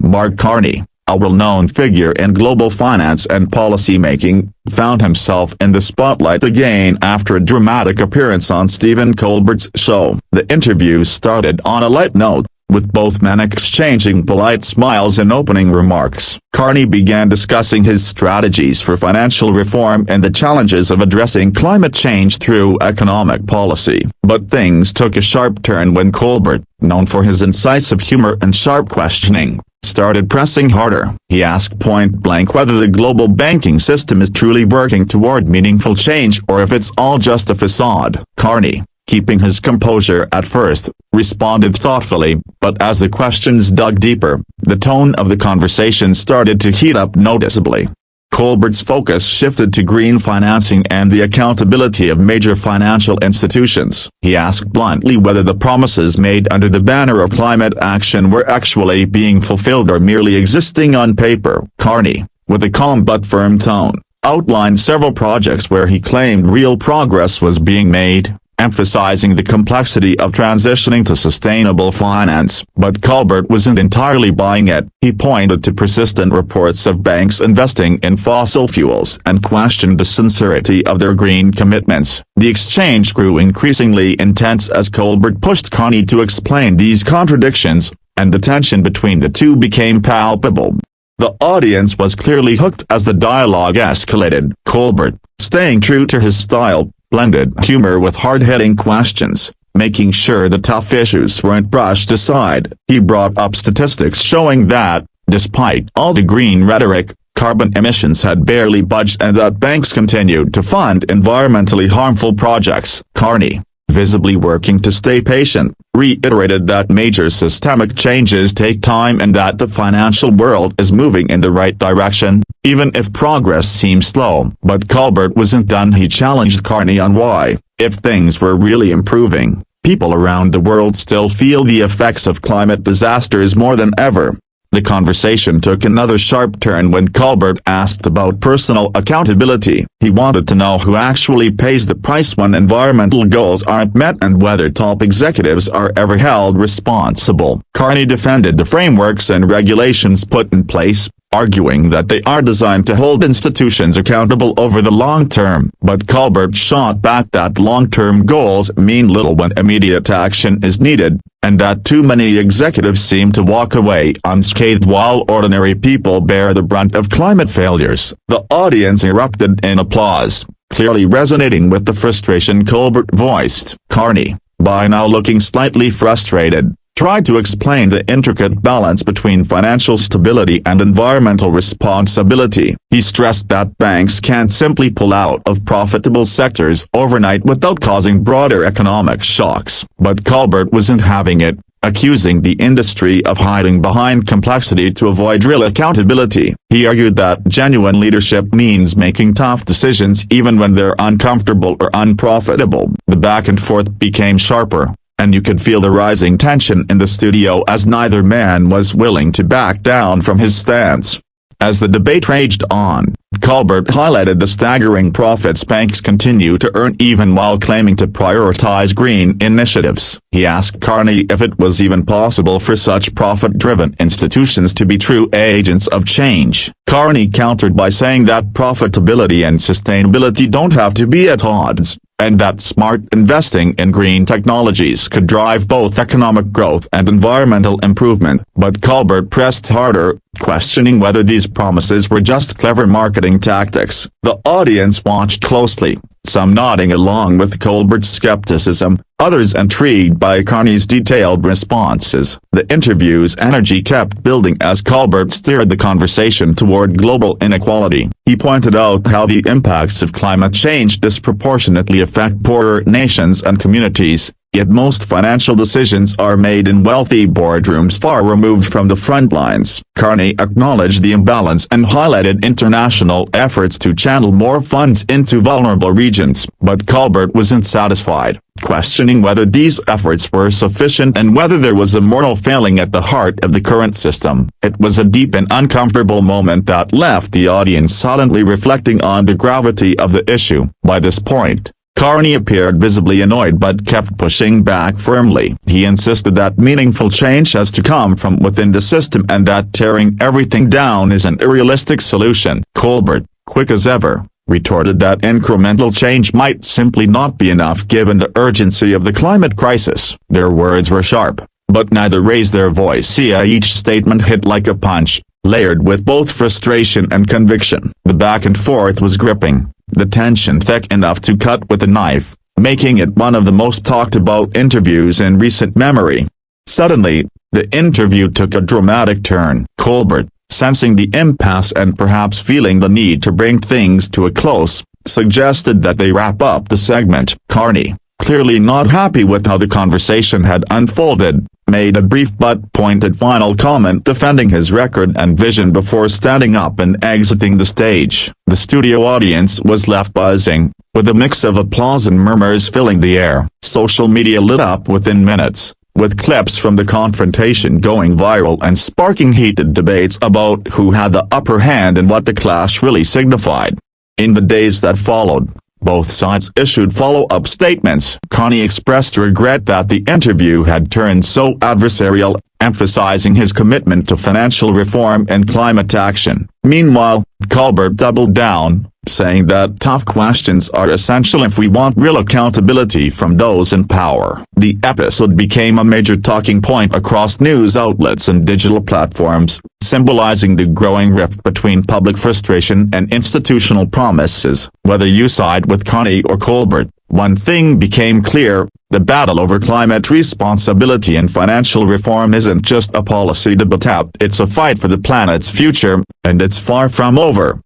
Mark Carney, a well-known figure in global finance and policy-making, found himself in the spotlight again after a dramatic appearance on Stephen Colbert's show. The interview started on a light note, with both men exchanging polite smiles and opening remarks. Carney began discussing his strategies for financial reform and the challenges of addressing climate change through economic policy. But things took a sharp turn when Colbert, known for his incisive humor and sharp questioning, started pressing harder. He asked point-blank whether the global banking system is truly working toward meaningful change or if it's all just a facade. Carney, keeping his composure at first, responded thoughtfully, but as the questions dug deeper, the tone of the conversation started to heat up noticeably. Colbert's focus shifted to green financing and the accountability of major financial institutions. He asked bluntly whether the promises made under the banner of climate action were actually being fulfilled or merely existing on paper. Carney, with a calm but firm tone, outlined several projects where he claimed real progress was being made, emphasizing the complexity of transitioning to sustainable finance. But Colbert wasn't entirely buying it. He pointed to persistent reports of banks investing in fossil fuels and questioned the sincerity of their green commitments. The exchange grew increasingly intense as Colbert pushed Carney to explain these contradictions, and the tension between the two became palpable. The audience was clearly hooked as the dialogue escalated. Colbert, staying true to his style, blended humor with hard-hitting questions, making sure the tough issues weren't brushed aside. He brought up statistics showing that, despite all the green rhetoric, carbon emissions had barely budged and that banks continued to fund environmentally harmful projects. Carney, visibly working to stay patient, reiterated that major systemic changes take time and that the financial world is moving in the right direction, even if progress seems slow. But Colbert wasn't done. He challenged Carney on why, if things were really improving, people around the world still feel the effects of climate disasters more than ever. The conversation took another sharp turn when Colbert asked about personal accountability. He wanted to know who actually pays the price when environmental goals aren't met and whether top executives are ever held responsible. Carney defended the frameworks and regulations put in place, arguing that they are designed to hold institutions accountable over the long term. But Colbert shot back that long-term goals mean little when immediate action is needed, and that too many executives seem to walk away unscathed while ordinary people bear the brunt of climate failures. The audience erupted in applause, clearly resonating with the frustration Colbert voiced. Carney, by now looking slightly frustrated, tried to explain the intricate balance between financial stability and environmental responsibility. He stressed that banks can't simply pull out of profitable sectors overnight without causing broader economic shocks. But Colbert wasn't having it, accusing the industry of hiding behind complexity to avoid real accountability. He argued that genuine leadership means making tough decisions even when they're uncomfortable or unprofitable. The back and forth became sharper, and you could feel the rising tension in the studio as neither man was willing to back down from his stance. As the debate raged on, Colbert highlighted the staggering profits banks continue to earn even while claiming to prioritize green initiatives. He asked Carney if it was even possible for such profit-driven institutions to be true agents of change. Carney countered by saying that profitability and sustainability don't have to be at odds, and that smart investing in green technologies could drive both economic growth and environmental improvement. But Colbert pressed harder, questioning whether these promises were just clever marketing tactics. The audience watched closely, some nodding along with Colbert's skepticism, others intrigued by Carney's detailed responses. The interview's energy kept building as Colbert steered the conversation toward global inequality. He pointed out how the impacts of climate change disproportionately affect poorer nations and communities, yet most financial decisions are made in wealthy boardrooms far removed from the front lines. Carney acknowledged the imbalance and highlighted international efforts to channel more funds into vulnerable regions. But Colbert wasn't satisfied, questioning whether these efforts were sufficient and whether there was a moral failing at the heart of the current system. It was a deep and uncomfortable moment that left the audience silently reflecting on the gravity of the issue. By this point, Carney appeared visibly annoyed but kept pushing back firmly. He insisted that meaningful change has to come from within the system and that tearing everything down is an unrealistic solution. Colbert, quick as ever, retorted that incremental change might simply not be enough given the urgency of the climate crisis. Their words were sharp, but neither raised their voice. Each statement hit like a punch, layered with both frustration and conviction. The back and forth was gripping, the tension thick enough to cut with a knife, making it one of the most talked about interviews in recent memory. Suddenly, the interview took a dramatic turn. Colbert, sensing the impasse and perhaps feeling the need to bring things to a close, suggested that they wrap up the segment. Carney, clearly not happy with how the conversation had unfolded, made a brief but pointed final comment defending his record and vision before standing up and exiting the stage. The studio audience was left buzzing, with a mix of applause and murmurs filling the air. Social media lit up within minutes, with clips from the confrontation going viral and sparking heated debates about who had the upper hand and what the clash really signified. In the days that followed, both sides issued follow-up statements. Carney expressed regret that the interview had turned so adversarial, emphasizing his commitment to financial reform and climate action. Meanwhile, Colbert doubled down, saying that tough questions are essential if we want real accountability from those in power. The episode became a major talking point across news outlets and digital platforms, symbolizing the growing rift between public frustration and institutional promises. Whether you side with Carney or Colbert, one thing became clear: the battle over climate responsibility and financial reform isn't just a policy debate, it's a fight for the planet's future, and it's far from over.